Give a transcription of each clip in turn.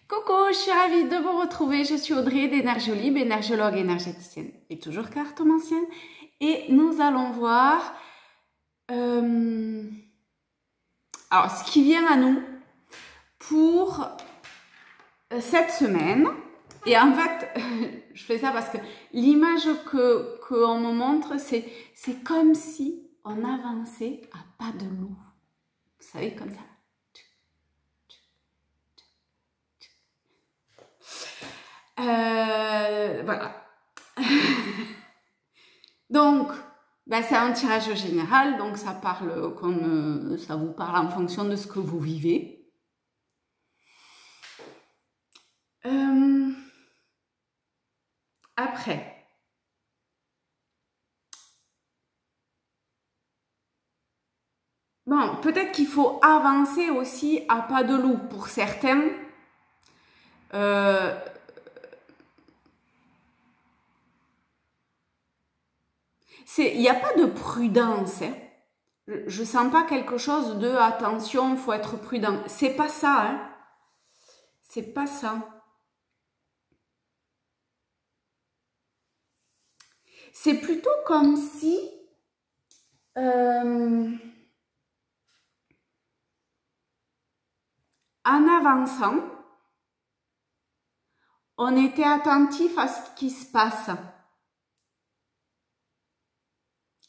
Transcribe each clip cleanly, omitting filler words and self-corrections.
Coucou, je suis ravie de vous retrouver. Je suis Audrey d'Énergiolib, énergiologue énergéticienne et toujours cartomancienne. Et nous allons voir alors, ce qui vient à nous pour cette semaine. Et en fait, je fais ça parce que l'image qu'on me montre, c'est comme si on avançait à pas de loup. Vous savez, comme ça. Voilà. Donc, ben, c'est un tirage général, donc ça parle comme ça vous parle en fonction de ce que vous vivez. Après, bon, peut-être qu'il faut avancer aussi à pas de loup pour certains. Il n'y a pas de prudence. Hein. Je sens pas quelque chose de attention, faut être prudent. C'est pas ça. Hein. C'est pas ça. C'est plutôt comme si en avançant, on était attentif à ce qui se passe.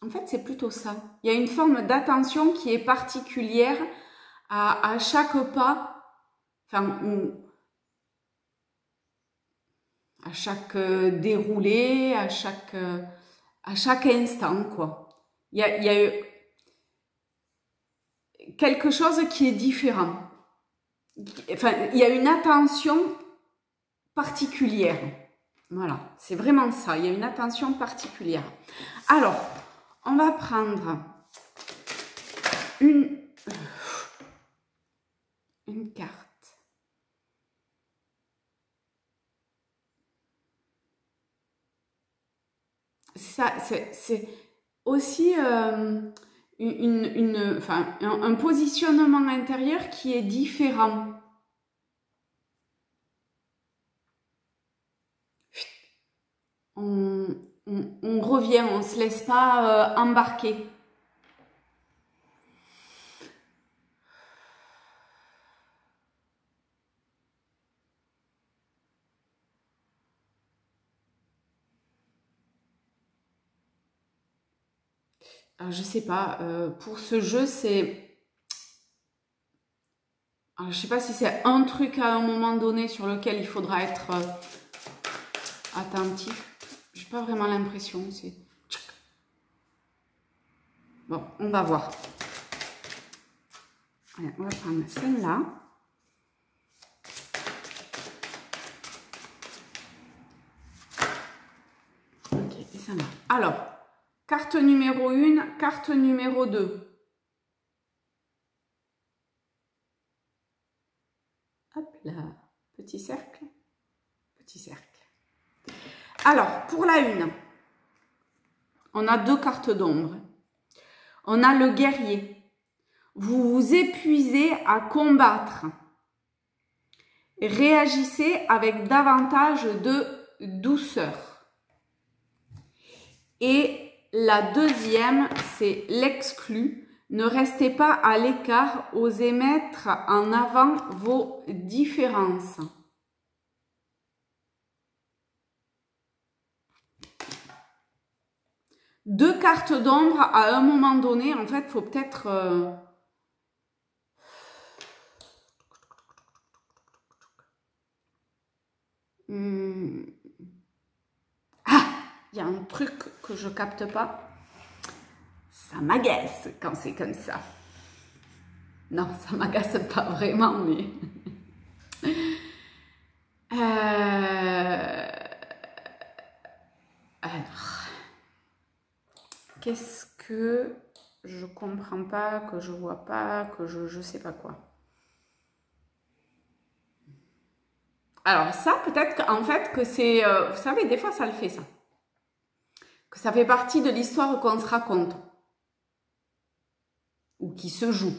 En fait, c'est plutôt ça. Il y a une forme d'attention qui est particulière à chaque pas, enfin, à chaque déroulé, à chaque instant, quoi. Il y a eu quelque chose qui est différent. Enfin, il y a une attention particulière. Voilà, c'est vraiment ça. Il y a une attention particulière. Alors, on va prendre une carte. C'est aussi un positionnement intérieur qui est différent. On revient, on ne se laisse pas embarquer. Alors, je sais pas, pour ce jeu, c'est... Alors, je sais pas si c'est un truc à un moment donné sur lequel il faudra être attentif. J'ai pas vraiment l'impression, c'est... Bon, on va voir. Allez, on va prendre celle-là. Ok, et celle-là. Alors, carte numéro 1, carte numéro 2. Hop là, petit cercle, petit cercle. Alors, pour la 1, on a 2 cartes d'ombre. On a le guerrier. Vous vous épuisez à combattre. Réagissez avec davantage de douceur. Et la deuxième, c'est l'exclu. Ne restez pas à l'écart, osez mettre en avant vos différences. Deux cartes d'ombre à un moment donné, en fait, il faut peut-être... Ah, il y a un truc que je capte pas. Ça m'agace quand c'est comme ça. Non, ça m'agace pas vraiment, mais... Alors, qu'est-ce que je comprends pas, que je vois pas, que je sais pas quoi. Alors ça, peut-être qu'en fait, que c'est... vous savez, des fois, ça le fait, ça. Que ça fait partie de l'histoire qu'on se raconte. Ou qui se joue.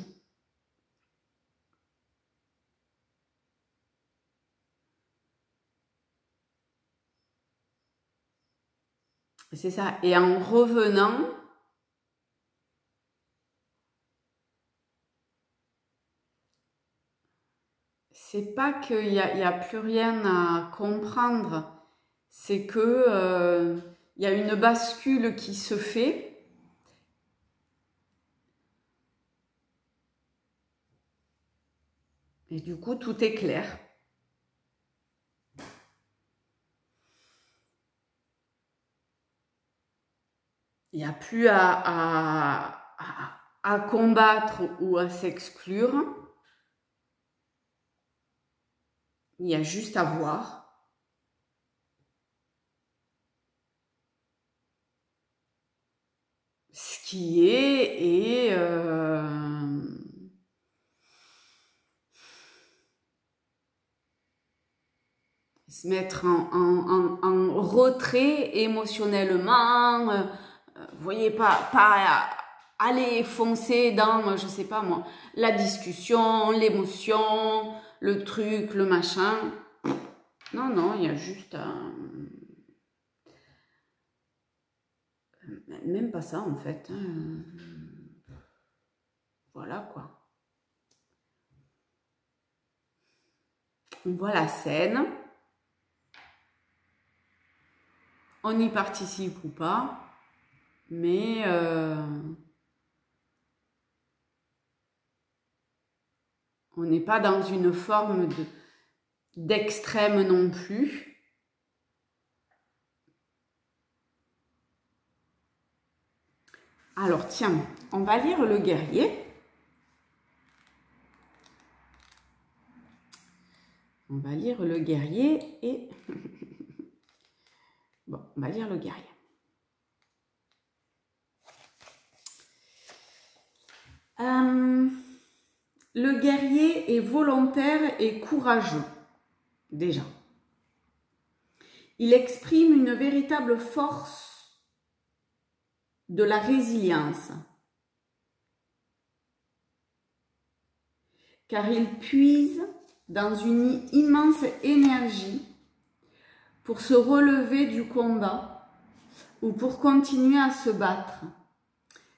C'est ça. Et en revenant, c'est pas qu'il y a plus rien à comprendre, c'est que il y a une bascule qui se fait. Et du coup, tout est clair. Il n'y a plus à combattre ou à s'exclure. Il y a juste à voir. Ce qui est et se mettre en retrait émotionnellement. Vous voyez, pas aller foncer dans, je sais pas moi, la discussion, l'émotion, le truc, le machin. Non, non, il y a juste même pas ça en fait. Voilà quoi. On voit la scène. On y participe ou pas. Mais on n'est pas dans une forme d'extrême non plus. Alors tiens, on va lire le guerrier. On va lire le guerrier et... Bon, on va lire le guerrier. Le guerrier est volontaire et courageux, déjà. Il exprime une véritable force de la résilience, car il puise dans une immense énergie pour se relever du combat ou pour continuer à se battre.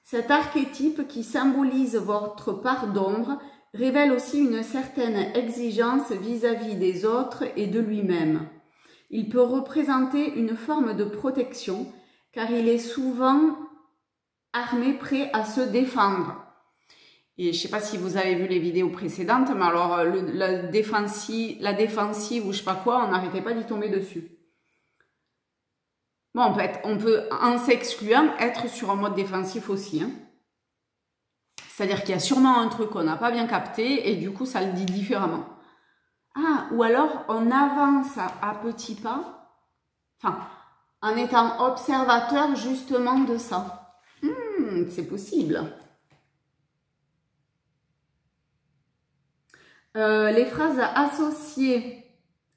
Cet archétype qui symbolise votre part d'ombre révèle aussi une certaine exigence vis-à-vis des autres et de lui-même. Il peut représenter une forme de protection car il est souvent armé, prêt à se défendre. Et je ne sais pas si vous avez vu les vidéos précédentes, mais alors la défensive ou je sais pas quoi, on n'arrêtait pas d'y tomber dessus. Bon, en fait, on peut, en s'excluant, être sur un mode défensif aussi. Hein. C'est-à-dire qu'il y a sûrement un truc qu'on n'a pas bien capté et du coup, ça le dit différemment. Ah, ou alors, on avance à petits pas, enfin, en étant observateur justement de ça. C'est possible. Les phrases associées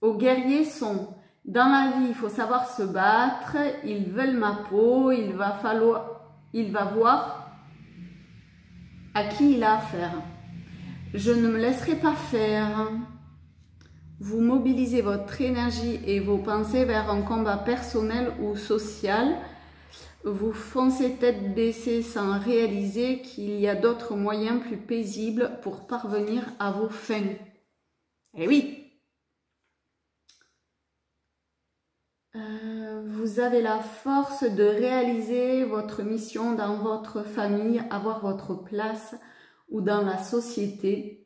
aux guerriers sont « Dans la vie, il faut savoir se battre, ils veulent ma peau, il va voir à qui il a affaire. Je ne me laisserai pas faire. » Vous mobilisez votre énergie et vos pensées vers un combat personnel ou social. Vous foncez tête baissée sans réaliser qu'il y a d'autres moyens plus paisibles pour parvenir à vos fins. Eh oui! Vous avez la force de réaliser votre mission dans votre famille, avoir votre place ou dans la société.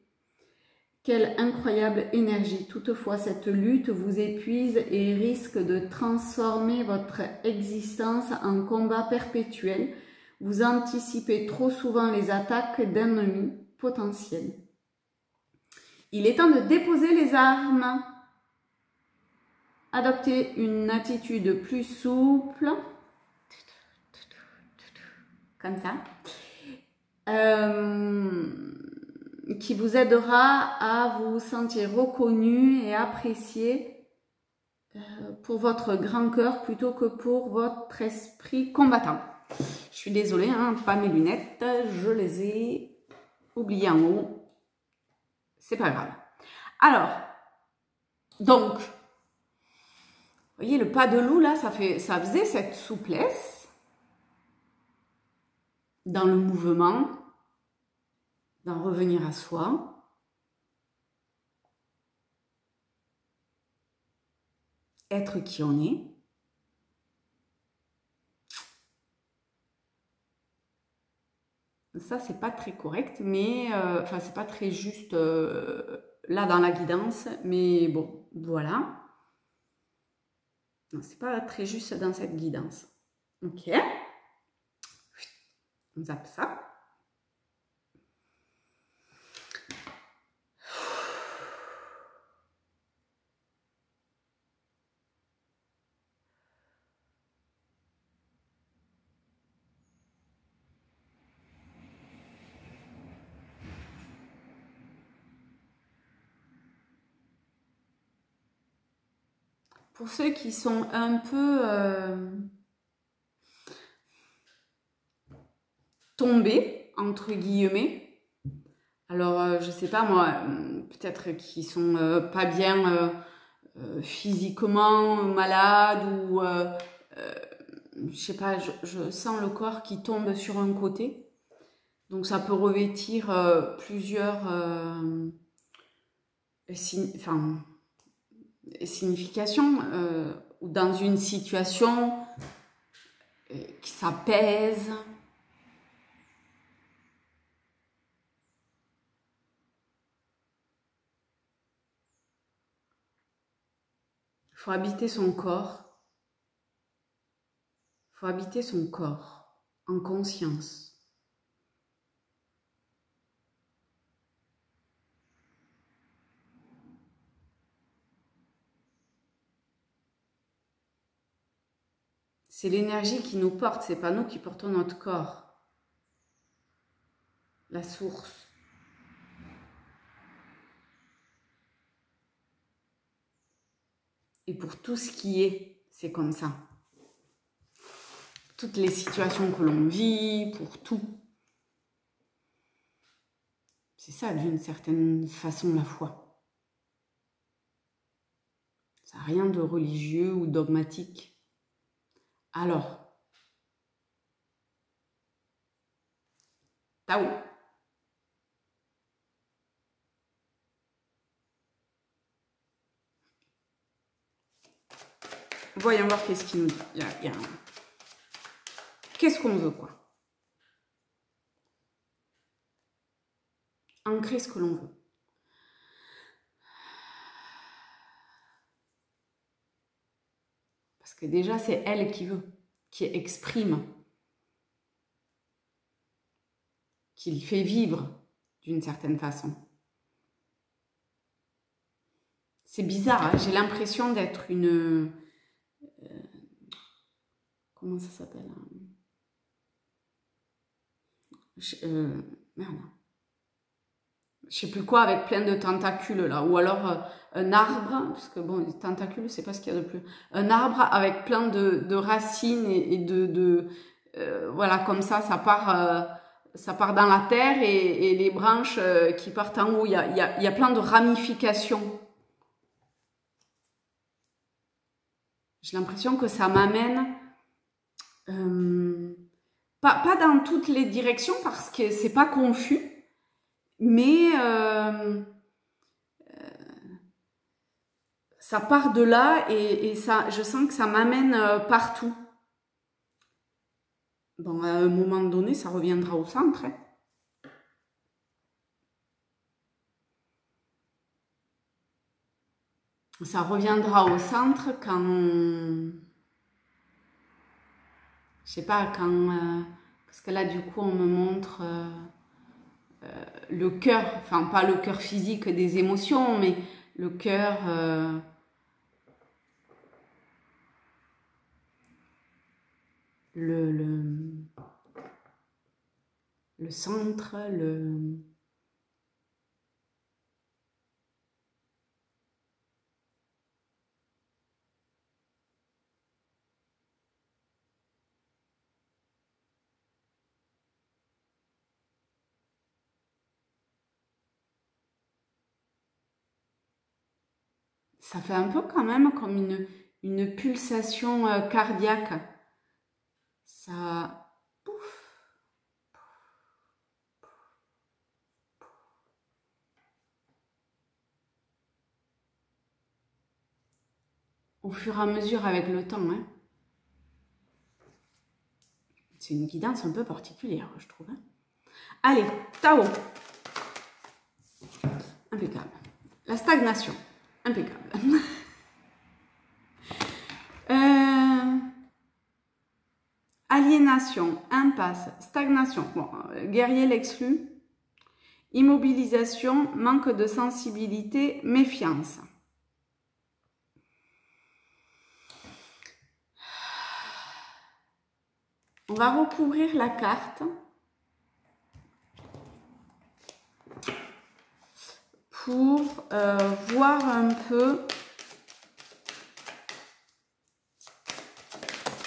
Quelle incroyable énergie! Toutefois, cette lutte vous épuise et risque de transformer votre existence en combat perpétuel. Vous anticipez trop souvent les attaques d'ennemis potentiels. Il est temps de déposer les armes. Adoptez une attitude plus souple, comme ça, qui vous aidera à vous sentir reconnu et apprécié pour votre grand cœur plutôt que pour votre esprit combattant. Je suis désolée, hein, pas mes lunettes, je les ai oubliées en haut. C'est pas grave. Alors, donc, voyez, le pas de loup, là, ça faisait cette souplesse dans le mouvement, d'en revenir à soi. Être qui on est. Ça, c'est pas très correct, mais enfin, c'est pas très juste là dans la guidance, mais bon, voilà. C'est pas très juste dans cette guidance. Ok. On zappe ça. Pour ceux qui sont un peu tombés, entre guillemets, alors je sais pas moi, peut-être qu'ils sont pas bien physiquement malades ou je sais pas, je sens le corps qui tombe sur un côté. Donc ça peut revêtir plusieurs significations ou dans une situation qui s'apaise. Il faut habiter son corps. Il faut habiter son corps en conscience. C'est l'énergie qui nous porte, c'est pas nous qui portons notre corps. La source. Et pour tout ce qui est, c'est comme ça. Toutes les situations que l'on vit, pour tout. C'est ça, d'une certaine façon, la foi. Ça n'a rien de religieux ou dogmatique. Alors, Tao. Voyons voir qu'est-ce qu'il nous dit. Qu'est-ce qu'on veut, quoi? Ancrer ce que l'on veut. Parce que déjà, c'est elle qui veut, qui exprime, qui fait vivre d'une certaine façon. C'est bizarre, hein, j'ai l'impression d'être une... comment ça s'appelle, merde. Je sais plus quoi, avec plein de tentacules là, ou alors un arbre, parce que bon, les tentacules, c'est pas ce qu'il y a de plus. Un arbre avec plein de racines et voilà, comme ça part dans la terre et les branches qui partent en haut, il y a plein de ramifications. J'ai l'impression que ça m'amène pas dans toutes les directions parce que c'est pas confus. Mais ça part de là et ça, je sens que ça m'amène partout. Bon, à un moment donné, ça reviendra au centre. Hein. Ça reviendra au centre quand... je sais pas, quand... parce que là, du coup, on me montre... le cœur, enfin pas le cœur physique des émotions, mais le cœur le centre, ça fait un peu quand même comme une pulsation cardiaque. Ça... Pouf, au fur et à mesure avec le temps. Hein. C'est une guidance un peu particulière, je trouve. Hein. Allez, Tao. Impeccable. La stagnation. Impeccable. Aliénation, impasse, stagnation. Bon, guerrier l'exclut. Immobilisation, manque de sensibilité, méfiance. On va recouvrir la carte pour voir un peu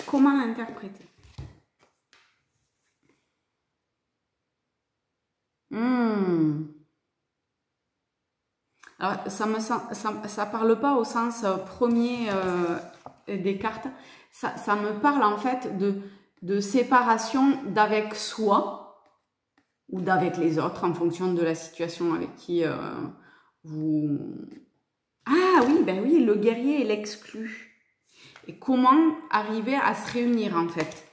comment l'interpréter. Alors, ça parle pas au sens premier des cartes. Ça me parle en fait de séparation d'avec soi ou d'avec les autres en fonction de la situation avec qui vous... Ah oui, ben oui, le guerrier et l'exclu. Et comment arriver à se réunir en fait.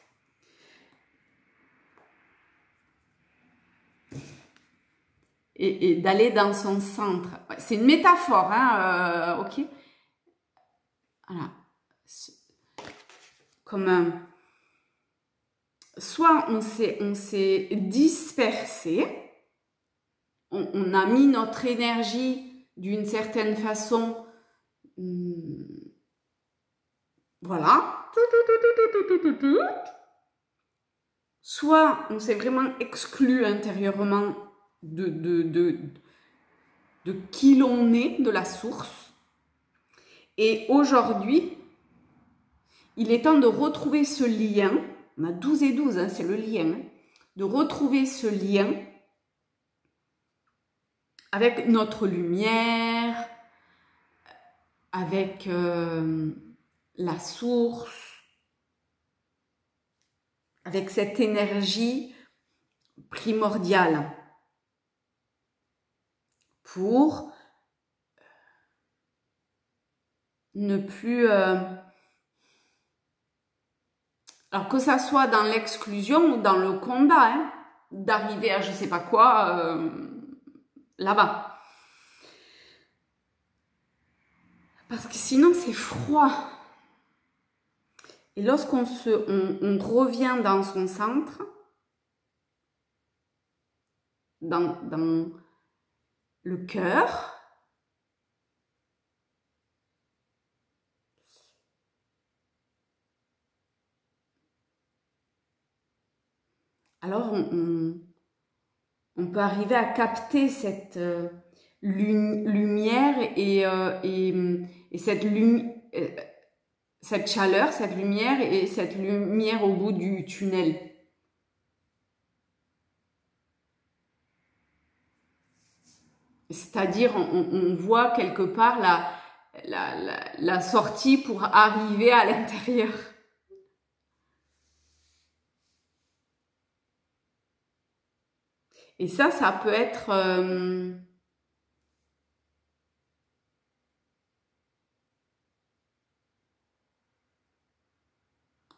Et d'aller dans son centre. C'est une métaphore, hein, ok. Voilà. Comme soit on s'est dispersé, on a mis notre énergie d'une certaine façon, voilà. Soit on s'est vraiment exclu intérieurement de qui l'on est, de la source. Et aujourd'hui, il est temps de retrouver ce lien. On a 12 et 12, hein, c'est le lien. Hein, de retrouver ce lien avec notre lumière, avec la source, avec cette énergie primordiale pour ne plus... alors que ça soit dans l'exclusion ou dans le combat, hein, d'arriver à je sais pas quoi là-bas. Parce que sinon c'est froid. Et lorsqu'on on revient dans son centre, dans le cœur, alors on peut arriver à capter cette lumière et cette chaleur, cette lumière et cette lumière au bout du tunnel. C'est-à-dire, on voit quelque part la sortie pour arriver à l'intérieur. Et ça peut être...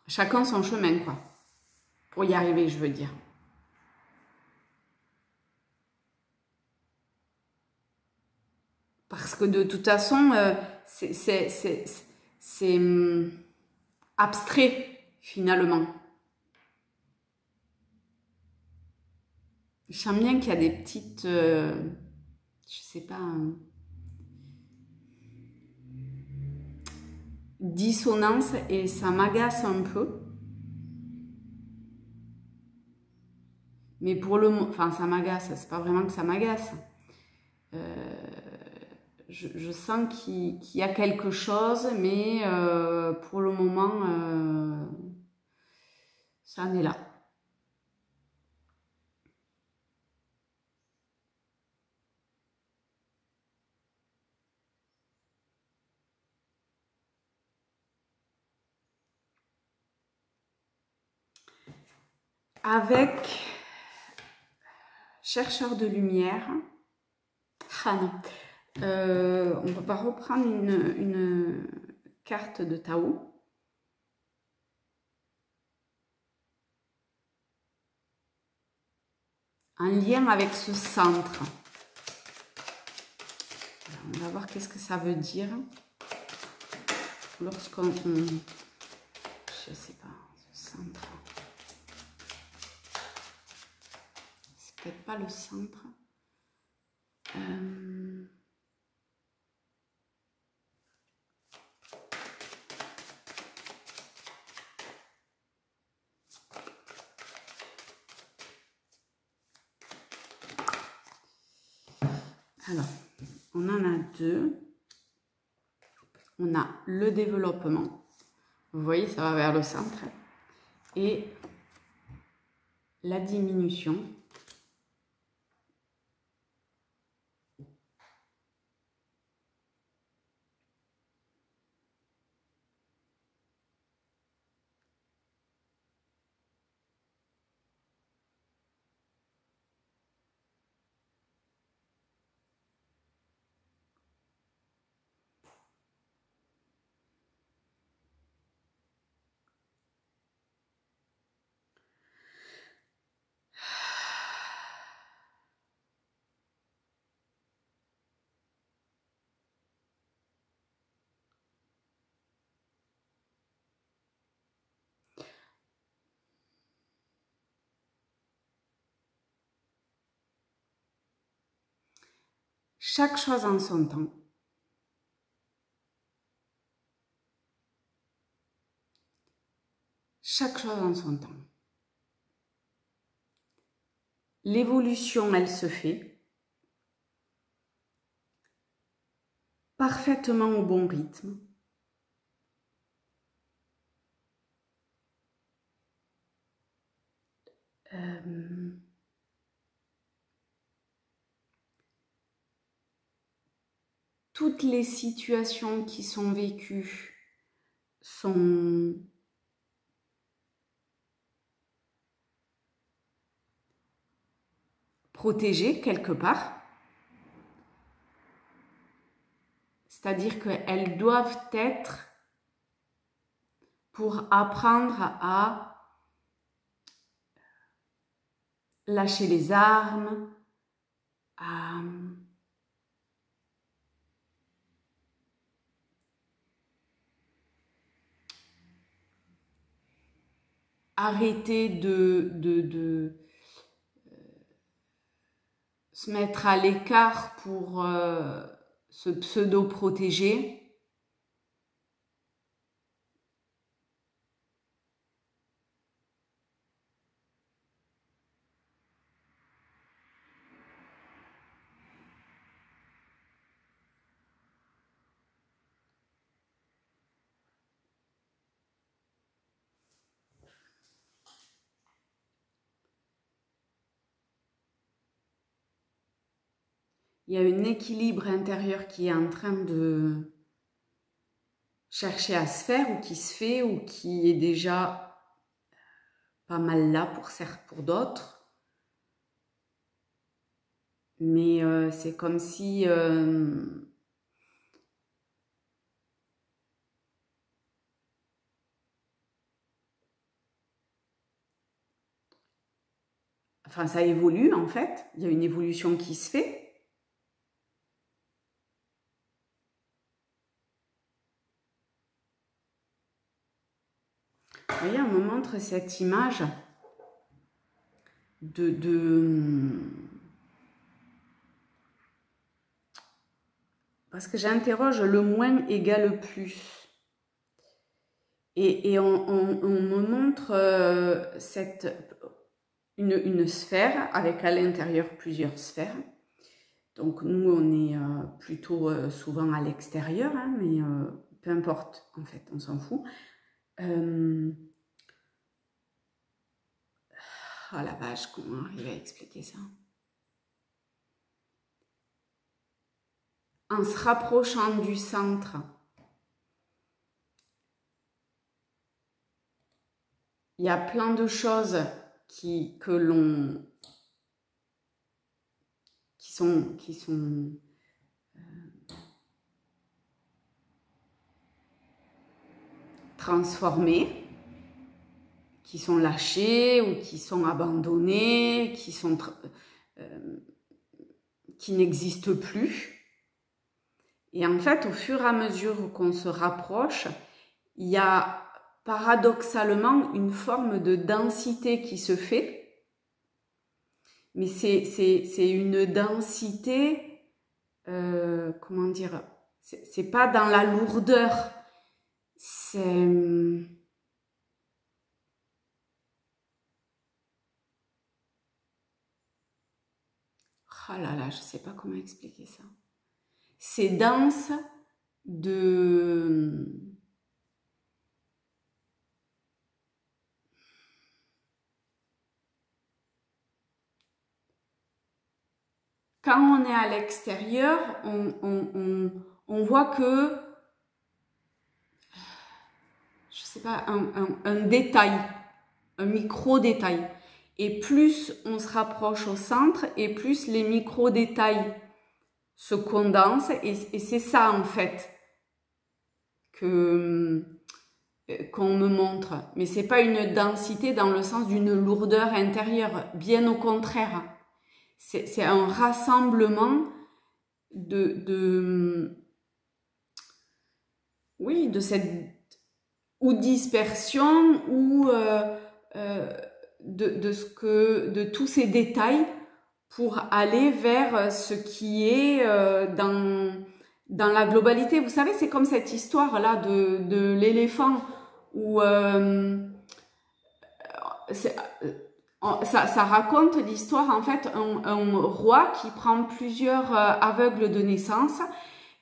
chacun son chemin, quoi. Pour y arriver, je veux dire. Parce que de toute façon, c'est abstrait, finalement. Je sens bien qu'il y a des petites... je sais pas... dissonance et ça m'agace un peu. Mais pour le moment... Enfin, ça m'agace. C'est pas vraiment que ça m'agace. Je sens qu'il y a quelque chose, mais pour le moment, ça en est là. avec chercheur de lumière. Ah non, on va reprendre une carte de Tao. En lien avec ce centre. Alors, on va voir qu'est-ce que ça veut dire lorsqu'on... Je sais pas, ce centre. C'est peut-être pas le centre. Alors, on en a deux. On a le développement. Vous voyez, ça va vers le centre. Et la diminution. Chaque chose en son temps. Chaque chose en son temps. L'évolution, elle se fait parfaitement au bon rythme. Toutes les situations qui sont vécues sont protégées quelque part. C'est-à-dire qu'elles doivent être pour apprendre à lâcher les armes, à arrêter de se mettre à l'écart pour se pseudo-protéger. Il y a un équilibre intérieur qui est en train de chercher à se faire ou qui se fait ou qui est déjà pas mal là pour d'autres. Mais c'est comme si enfin ça évolue en fait, il y a une évolution qui se fait. Vous voyez, on me montre cette image parce que j'interroge le moins égale le plus. Et on me montre une sphère avec à l'intérieur plusieurs sphères. Donc nous, on est plutôt souvent à l'extérieur, hein, mais peu importe, en fait, on s'en fout. Ah la vache, comment arriver à expliquer ça? En se rapprochant du centre, il y a plein de choses qui sont transformés, qui sont lâchés ou qui sont abandonnés, qui n'existent plus. Et en fait, au fur et à mesure qu'on se rapproche, il y a paradoxalement une forme de densité qui se fait. Mais c'est une densité, comment dire, c'est pas dans la lourdeur, c'est... Oh là là, je sais pas comment expliquer ça. C'est dense de... Quand on est à l'extérieur, on voit que, je sais pas, un détail, un micro-détail. Et plus on se rapproche au centre, et plus les micro-détails se condensent. Et c'est ça, en fait, qu'on me montre. Mais c'est pas une densité dans le sens d'une lourdeur intérieure. Bien au contraire. C'est un rassemblement oui, de cette ou dispersion ou de tous ces détails pour aller vers ce qui est dans la globalité. Vous savez, c'est comme cette histoire-là de l'éléphant où ça raconte l'histoire, en fait, un roi qui prend plusieurs aveugles de naissance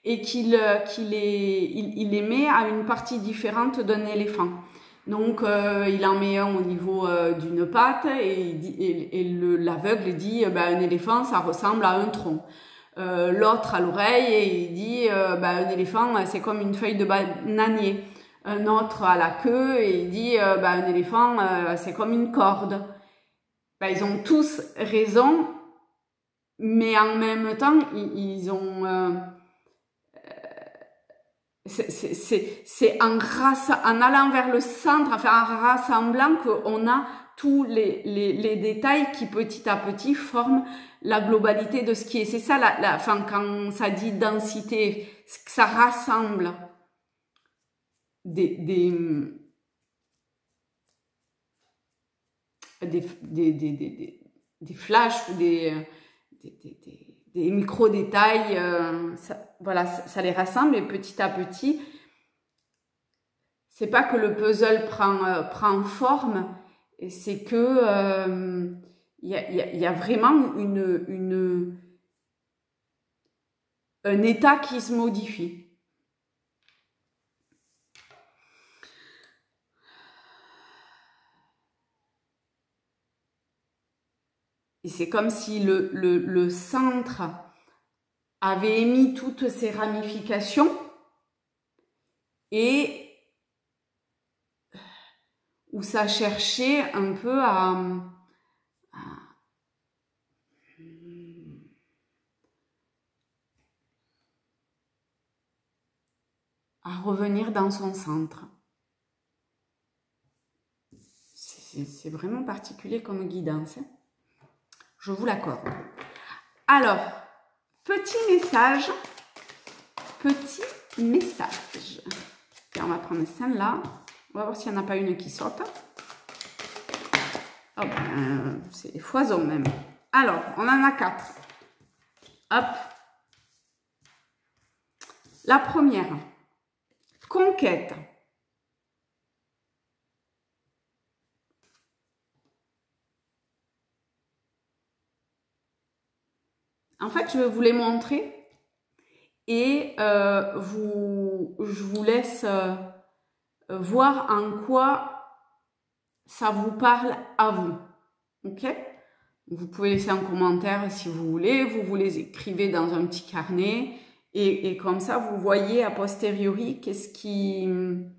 et qu'il les met à une partie différente d'un éléphant. Donc, il en met un au niveau d'une patte et l'aveugle dit un éléphant, ça ressemble à un tronc. L'autre à l'oreille et il dit un éléphant, c'est comme une feuille de bananier. Un autre à la queue et il dit un éléphant, c'est comme une corde. Ils ont tous raison, mais en même temps, ils ont... c'est en allant vers le centre, enfin en rassemblant qu'on a tous les détails qui petit à petit forment la globalité de ce qui est. C'est ça, enfin, quand ça dit densité, ça rassemble des flashs ou des micro-détails, voilà, ça les rassemble et petit à petit, c'est pas que le puzzle prend forme, c'est que y a vraiment un état qui se modifie. Et c'est comme si le centre avait émis toutes ses ramifications et où ça cherchait un peu à revenir dans son centre. C'est vraiment particulier comme guidance, hein. Je vous l'accorde. Alors, petit message. Et on va prendre celle-là. On va voir s'il n'y en a pas une qui saute. Oh, c'est des foisons même. Alors, on en a 4. Hop. La première. Conquête. En fait, je vais vous les montrer et je vous laisse voir en quoi ça vous parle à vous. Ok? Vous pouvez laisser un commentaire si vous voulez, vous les écrivez dans un petit carnet et comme ça, vous voyez a posteriori qu'est-ce qu'il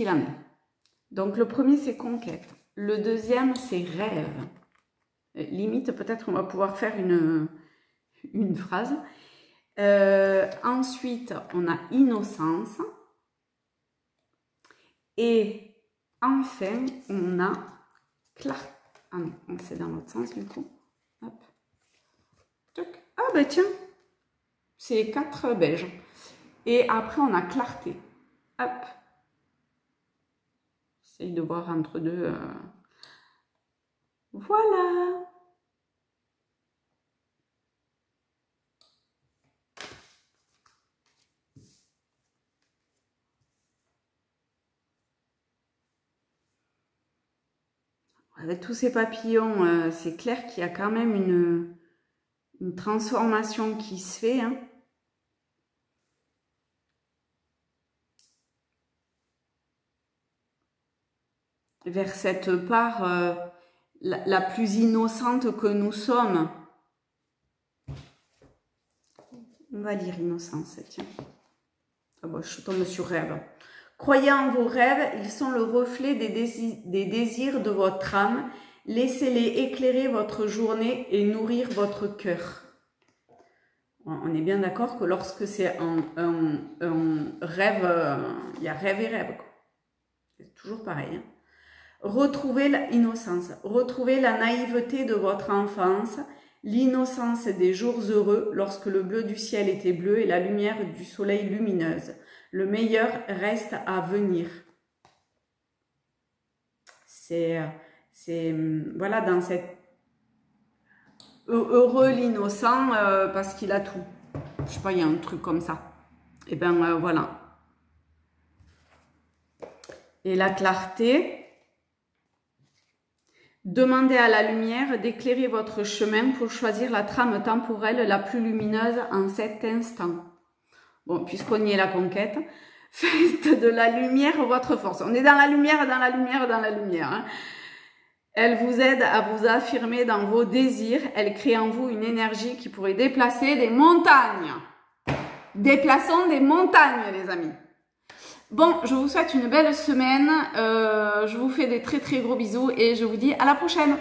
en est. Donc, le premier, c'est conquête. Le deuxième, c'est rêve. Limite, peut-être on va pouvoir faire une phrase. Ensuite, on a innocence. Et enfin, on a clarté. Ah non, c'est dans l'autre sens du coup. Hop. Ah ben tiens, c'est 4 beiges. Et après, on a clarté. Hop. J'essaye de voir entre deux. Voilà. Avec tous ces papillons, c'est clair qu'il y a quand même une transformation qui se fait. Hein. Vers cette part la plus innocente que nous sommes. On va lire innocence, tiens. Ah bon, je tombe sur rêve. Croyez en vos rêves, ils sont le reflet des désirs de votre âme. Laissez-les éclairer votre journée et nourrir votre cœur. On est bien d'accord que lorsque c'est un rêve, il y a rêve et rêve. C'est toujours pareil. Hein. Retrouvez l'innocence, retrouvez la naïveté de votre enfance, l'innocence des jours heureux lorsque le bleu du ciel était bleu et la lumière du soleil lumineuse. Le meilleur reste à venir. C'est voilà, dans cette heureux l'innocent parce qu'il a tout. Je sais pas, il y a un truc comme ça. Et ben voilà. Et la clarté. Demandez à la lumière d'éclairer votre chemin pour choisir la trame temporelle la plus lumineuse en cet instant. Bon, puisqu'on y est la conquête, faites de la lumière votre force. On est dans la lumière, dans la lumière, dans la lumière. Hein. Elle vous aide à vous affirmer dans vos désirs. Elle crée en vous une énergie qui pourrait déplacer des montagnes. Déplaçons des montagnes, les amis. Bon, je vous souhaite une belle semaine. Je vous fais des très très gros bisous et je vous dis à la prochaine.